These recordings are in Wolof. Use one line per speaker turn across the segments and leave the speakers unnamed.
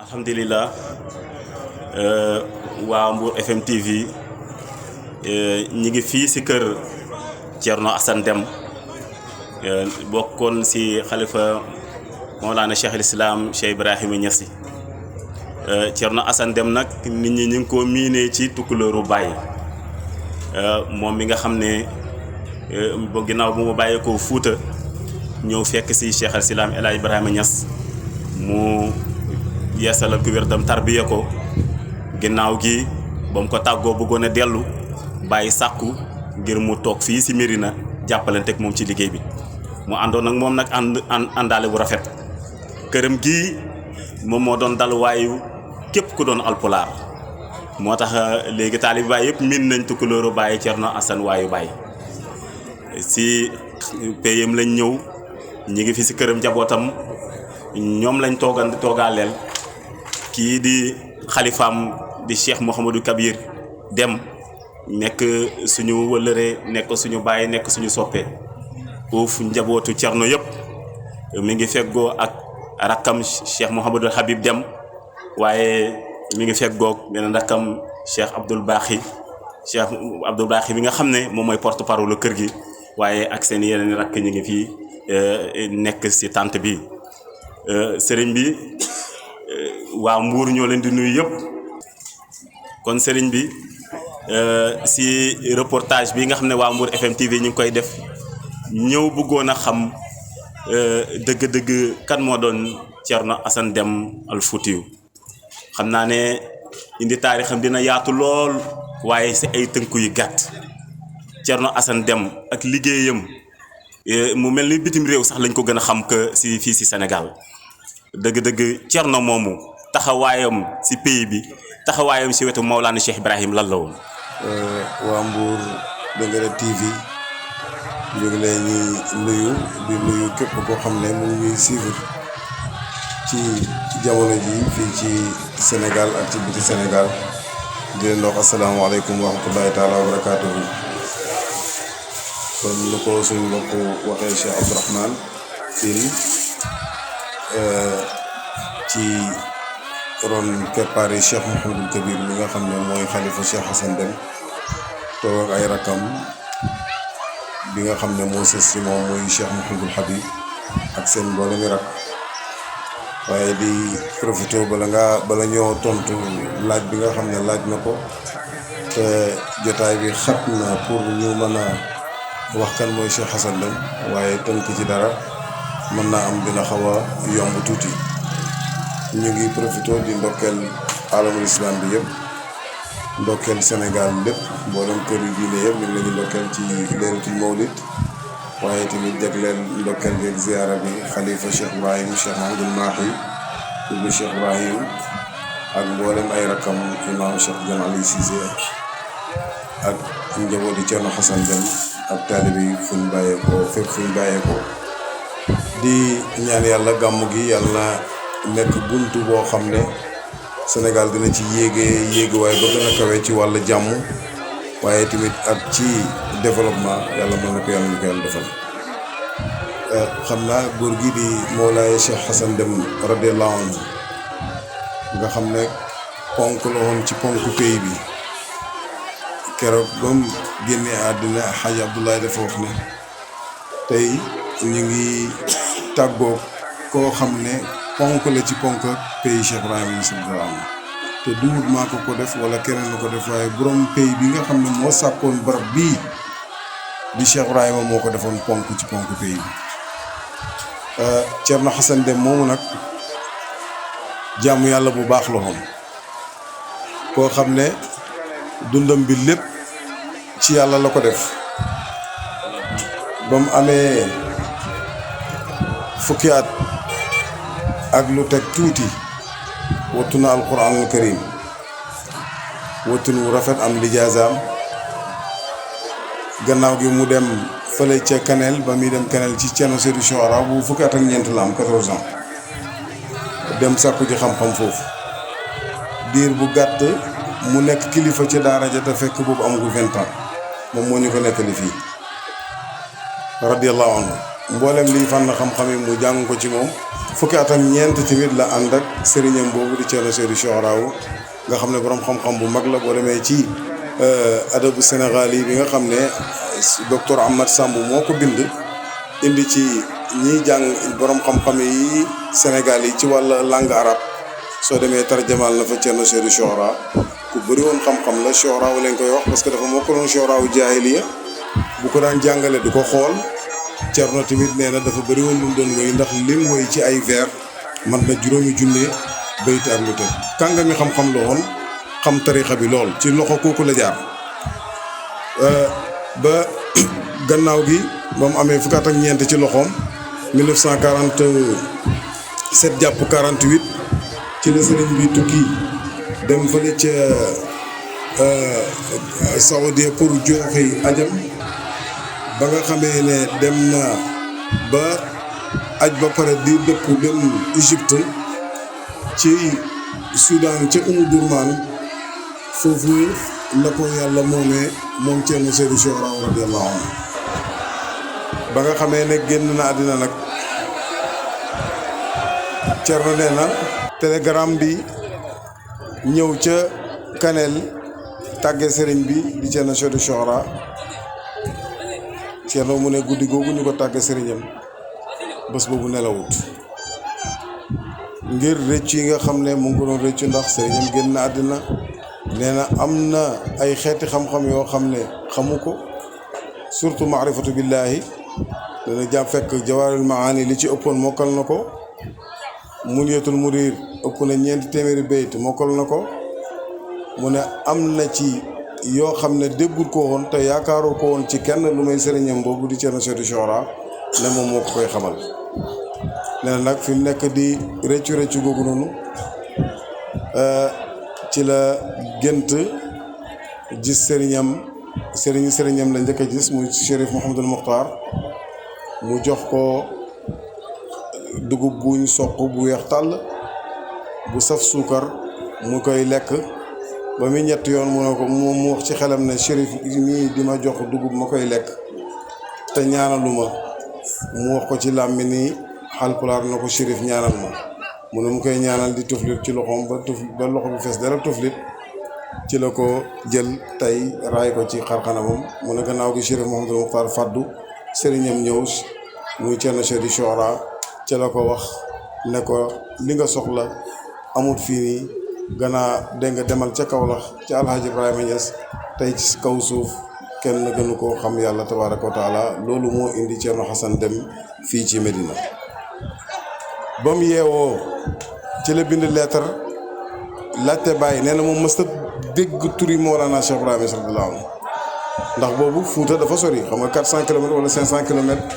alhamdulilah waa Mbour FM TV ñi ngi fii ci kër Thierno Assane Deme bokkoon ci xalifa Mawlana Cheikh al Islam Cheikh Ibrahima Niass. Thierno Assane Deme nag nit ñi ñu ngi ko miinee ci Tukulóoru Baye moom mi nga xam ne ba ginnaaw bu mu bàyyeekoo Fuuta ñëw fekk ci Cheikh al Islam El Hadj Ibrahima Niass mu yeesalal ku wér dam tarbiya ko ginnaaw gi ba mu ko tàggoo bëggoon a dellu bàyyi sàkku ngir mu toog fii ci Médina jàppalante ak moom ci liggéey bi mu àndoon ak moom nag àndaale bu rafet këram gii moom moo doon dalwaayu képp ku doon alpulaar moo tax léegi taalibe Baay yëpp miin nañ Tukulóoru Baay Thierno Assane waayu Baay ci payam lañ ñëw ñi ngi fi ci këram njabootam ñoom lañ toogaaleel kii di xalifaam di Cheikh Mouhamadou Kabir Deme nekk suñu wëllëre nekk suñu baay nekk suñu soppe foofu njabootu Thierno yëpp mi ngi feggoo ak rakkam Cheikh Mouhamadou Habib Deme waaye mi ngi feggoog beneen rakkam Cheikh Abdoul Baaxi bi nga xam ne moom mooy porte-parole kër gi waaye ak seen yeneen rakk ñu ngi fii nekk ci tànt bi sëriñ bi waa Mbour ñoo leen di nuyu yëpp kon sëriñ bi ci reportage bi nga xam ne waa Mbour FM TV ñu ngi koy def ñëw bëggoon a xam dëgg-dëgg kan moo doon Thierno Assane Deme al Foutiyu xam naa ne indi taarixam dina yaatu lool waaye ci ay tënku yu gàtt Thierno Assane Deme ak liggéeyam mu mel ni bitim réew sax lañ ko gën a xam que ci fii ci Sénégal dëgg-dëgg Thierno moomu taxawaayam ci pays bi taxawaayam ci wetu Mawlana Cheikh Ibrahim lan la woon.
waa Mbour Dengere TV ñu ngi leen nuyu di nuyu képp koo xam ne mu ngi ñuy suivre ci jamono ji fii ci Sénégal ak ci biti Sénégal di leen wax asalaamaaleykum wa rahmatullahi taala wa barakaatuhu. kon lu ko suñu mbokk waxee Cheikh Abdourahmane Tine ci ron keppaari Cheikh Mouhamadou Kabir mi nga xam ne mooy xalifa Cheikh Assane Deme toog ak ay rakam bi nga xam ne moo sës si moom mooy Cheikh Mouhamadou Habib ak seen mbooloo mi rak waaye di profité bala ñoo tontu laaj bi nga xam ne laaj na ko te jotaay bi xat na pour ñu mën a wax kan mooy Cheikh Assane Deme waaye tënk ci dara mën naa am dina xaw a yomb tuuti. ñu ngi profité di ndokkeel alamul islam bi yëpp ndokkeel Sénégal lépp mboolem kër yu diine yëpp ñu ngi leen di ndokkeel ci leeratul mawlid waaye tamit jagleel ndokkeel bi ak ziyaara bi xalifa Cheikh Ibrahim Cheikh Mahamadul Mahi ibnu Cheikh Ibrahim ak mboolem ay rakkam imam Cheikh Diane Ali Cissé ak njabooti Thierno Assane Deme ak taalibe yi fu ñu bàyyeekoo fépp fu ñu bàyyeekoo di ñaan yàlla gàmmu gi yàlla nekk buntu boo xam ne Sénégal dina ci yéege waaye ba gën a kawe ci wàllu jàmm waaye tamit ak ci développement yàlla mën na ko yàlla ñu ko yàlla defal. xam naa góor gi di Mawlaay Cheikh Assane Deme radiyallahu anhu nga xam ne ponk la woon ci ponku pays bi keroog ba mu génnee àddina Xaaji Abdoulaye dafa wax ne tey ñu ngi tàggoo koo xam ne ponk la ci ponk pays Cheikh Ibrahima Niass te duwut maa ko def wala keneen la ko def waaye borom pays bi nga xam ne moo sàkkoon barab bii di Cheikh Ibrahima moo ko defoon ponk ci ponk pays bi. Thierno Assane Deme moomu nag jaamu yàlla bu baax la woon koo xam ne dundam bi lépp ci yàlla la ko def ba mu amee fukki at ak lu teg tuuti wattu na alquranul karim wattu nu rafet am lijaazaam gannaaw gi mu dem fële ca Kanel ba muy dem Kanel ci Thierno Seydou Chouara bu fukki at ak ñeent la am 14 ans dem sàkku ji xam-xam foofu diir bu gàtt mu nekk kilifa ca daara ja te fekk boobu amagul 20 ans moom moo ñu ko nettali fii radiyallahu anhu mboolem liy fànn xam-xam yi mu jàng ko ci moom. fukki at ak ñeent tamit la ànd ak sëriñam boobu di Thierno Seydou Sohraw nga xam ne borom xam-xam bu mag la. boo demee ci adabu Sénégal yi bi nga xam ne docteur Ahmad Samb moo ko bind indi ci ñiy jàng borom xam-xam yi Sénégal yi ci wàll langue arabe soo demee tarjamaal na fa Thierno Seydou Sohraw ku bëri woon xam-xam la. Sohraw lañ koy wax parce que dafa mokkaloon Sohraw jaahiliya bu ko daan jàngale du ko xool. Thierno tamit nee na dafa bëri woon lu mu doon woy ndax lim woy ci ay vers man na juróomi junne bayt ak lu teg. kàngami xam-xam la woon xam tarixa bi lool ci loxo kooku la jaar ba gannaaw gi ba mu amee fukki at ak ñeent ci loxoom 1947 jàpp 48 ci la sëriñ bi tukki dem fële ca Saoudia pour joxe ajam. ba nga xamee ne dem na ba aj ba pare di dëpp dem Égypte ci Soudan ca Durman foofu la ko yàlla moomee moom Thierno Seydou Sohraw radiyallahu anhu. ba nga xamee ne génn na àddina nag Thierno nee na télégramme bi ñëw ca Kanel tàggee sëriñ bi di Thierno Seydou Sohraw. Thierno mu ne guddi googu ñu ko tàgge sëriñam bés boobu nelawut ngir rëcc yi nga xam ne mu ngi ko doon rëccu ndax sëriñam génn na àddina. nee na am na ay xeeti xam-xam yoo xam ne xamu ko surtout maarifatu billaahi dana jàpp fekk jawaarul maani li ci ëppoon mokkal na ko. muniyatul murir ëpp na 400 bayt mokkal na ko. mu ne am na ci yoo xam ne déggul ko woon te yaakaaroo ko woon ci kenn lu may sëriñam boobu di Thierno Seydou Sohraw ne moom moo ko koy xamal. nee na nag fi mu nekk di rëccu googu noonu ci la gént gis sëriñam la njëkk a gis muy Chérif Mouhamadul Mokhtar mu jox ko dugub buñ soq bu weex tàll bu saf suukar mu koy lekk. ba muy ñett yoon mu ne ko mu wax ci xelam ne Chérif mii di ma jox dugub ma koy lekk te ñaanaluma mu wax ko ci làmmi ni Haalpulaar na ko Chérif ñaanal ma mu ne mu koy ñaanal di tuflit ci loxoom ba loxo bi fees dara tuflit ci la ko jël tey raay ko ci xarxanamam. mu ne gannaaw gi Chérif Mouhamadou Mokhtar faddu sëriñam ñëw muy Thierno Seydou Sohraw ci la ko wax ne ko li nga soxla amut fii nii gannaaw dégg nga demal ca Kaolack ca Alhaji Ibrahima Niass tey ci kaw suuf kenn gënu koo xam yàlla tabaaraka wa taala. loolu moo indi Thierno Hassane Dème fii ci Medina. ba mu yeewoo ci la bind lettre laajte bàyyi nee na moom mës a dégg turi Mawlana Cheikh Ibrahima radiyallahu anhu ndax boobu Fuuta dafa sori xam nga 400 kilomètres wala 500 kilomètres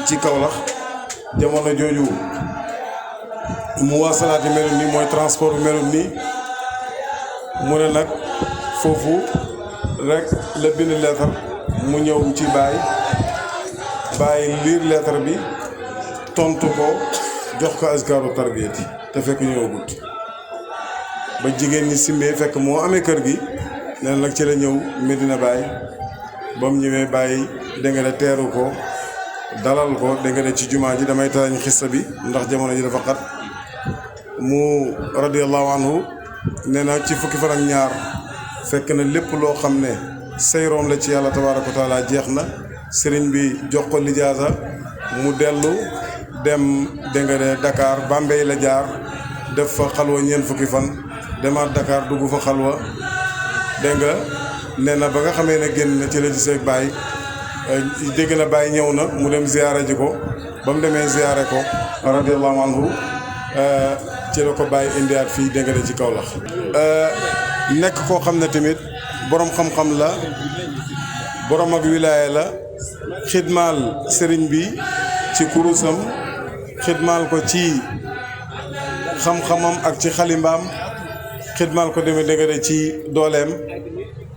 ci Kaolack jamono jooju mu waasalaati melut nii mooy transport melut nii. mu ne nag foofu rek la bind lettre mu ñëw ci Baye liir lettre bi tontu ko jox ko askaaru tarbiyati te fekk ñëwagut. ba jigéen ñi simbee fekk moo amee kër gi nee na nag ci la ñëw Medina Baye. ba mu ñëwee Baye dégg nga teeru ko dalal ko dégg nga ci jumaa ji damay tarañ xissa bi ndax jamono ji dafa xat. mu radiyallahu anhu nee na ci fukki fan ak ñaar fekk na lépp loo xam ne sayroom la ci yàlla tabaaraka wa taala jeex na. sëriñ bi jox ko lijaasa mu dellu dem dégg nga Dakar Bambey la jaar def fa xalwa ñeent fukki fan demaat Dakar dugg fa xalwa dégg nga nee na ba nga xamee ne génn na ci la gisee Baye dégg na Baye ñëw na mu dem ziyaara ji ko. ba mu demee ziyaare ko radiyallahu anhu ci la ko Baye indiwaat fii dégg nga ci Kaolack. nekk koo xam ne tamit borom xam-xam la borom ak wilaaya la. xidmaal sëriñ bi ci kurusam xidmaal ko ci xam-xamam ak ci xalimbaam xidmaal ko demee dégg nga ci dooleem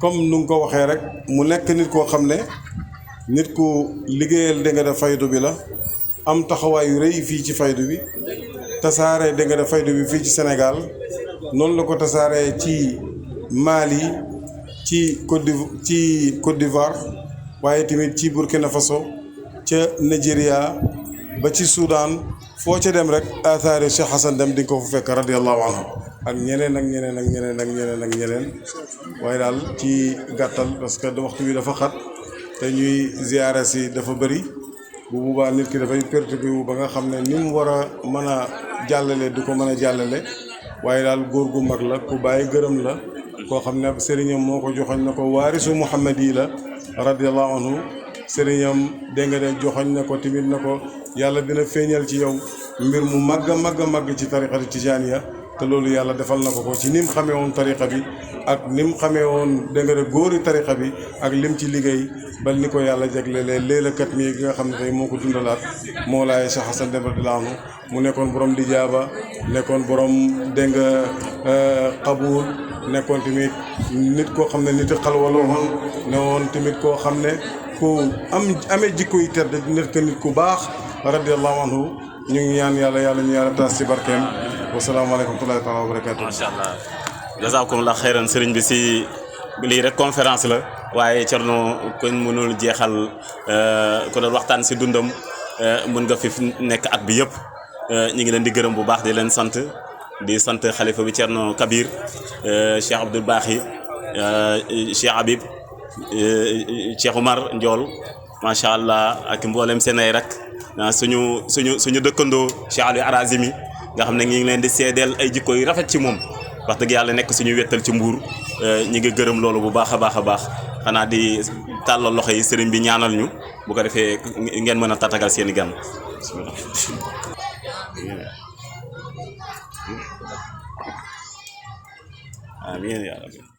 comme nu nga ko waxee rek mu nekk nit koo xam ne nit ku liggéeyal dégg nga faydu bi la am taxawaay yu rëy fii ci faydu bi tasaare dégg nga faydu bi fii ci Sénégal noonu la ko tasaaree ci Mali ci Côte d'Ivoire waaye tamit ci Burkina Faso ca Nigeria ba ci Soudan foo ca dem rek athaari Cheikh Hassan Deme di nga ko fa fekk radiyallahu anhu ak ñeneen ak ñeneen ak ñeneen ak ñeneen ak ñeneen waaye daal ci gàttal parce que waxtu wi dafa xat te ñuy ziyaara si dafa bëri bu boobaa nit ki dafay perturbé wu ba nga xam ne ni mu war a mën a jàllale du ko mën a jàllale waaye daal góor gu mag la ku bàyyi gërëm la koo xam ne sëriñam moo ko joxoñ na ko waarisu Muhammad yi la radiyallahu anhu sëriñam dégg nga de joxoñ na ko tamit na ko yàlla dina feeñal ci yow mbir mu màgg a màgg a màgg ci tariqati tijaaniya te loolu yàlla defal na ko ci ni mu xamee woon tariqa bi ak ni mu xamee woon dégg nga de góori tariqa bi ak lim ci liggéey bal ni ko yàlla jaglelee leelakat mi gi nga xam ne tey moo ko dundalaat Mawlaay Cheikh Hassan Deme radiyallahu anhu mu nekkoon borom lijaaba nekkoon borom dégg nga qabuul nekkoon tamit nit koo xam ne nit xalwa la woon ne woon tamit koo xam ne ku amee jikko yi tedd nit ko nit ku baax radiyallahu anhu ñu ngi ñaan yàlla ñu yàlla taas ci barkeem wasalaamaaleykum wa rahmatullahi wa barakaatu.
macha allah jazakumullah xayran sëriñ bi si lii rek conférence la waaye Thierno kon mënul jeexal ko doon waxtaan si dundam mën nga fi nekk at bi yëpp ñu ngi leen di gërëm bu baax di leen sant xalifa bi Thierno Kabir Cheikh Abdoul Baaxi Cheikh Habib Cheikh Oumar Ndiol macha allah ak mboolem seen ay rak suñu dëkkandoo Cheikh Aliou Arazimi nga xam ne ñu ngi leen di seedeel ay jikko yu rafet ci moom wax dëgg yàlla nekk suñu wettal ci Mbuur ñi ngi gërëm loolu bu baax a baax xanaa di tàllal loxo yi sëriñ bi ñaanal ñu bu ko defee ngeen mën a tatagal seeni gan amiin yaa rabbi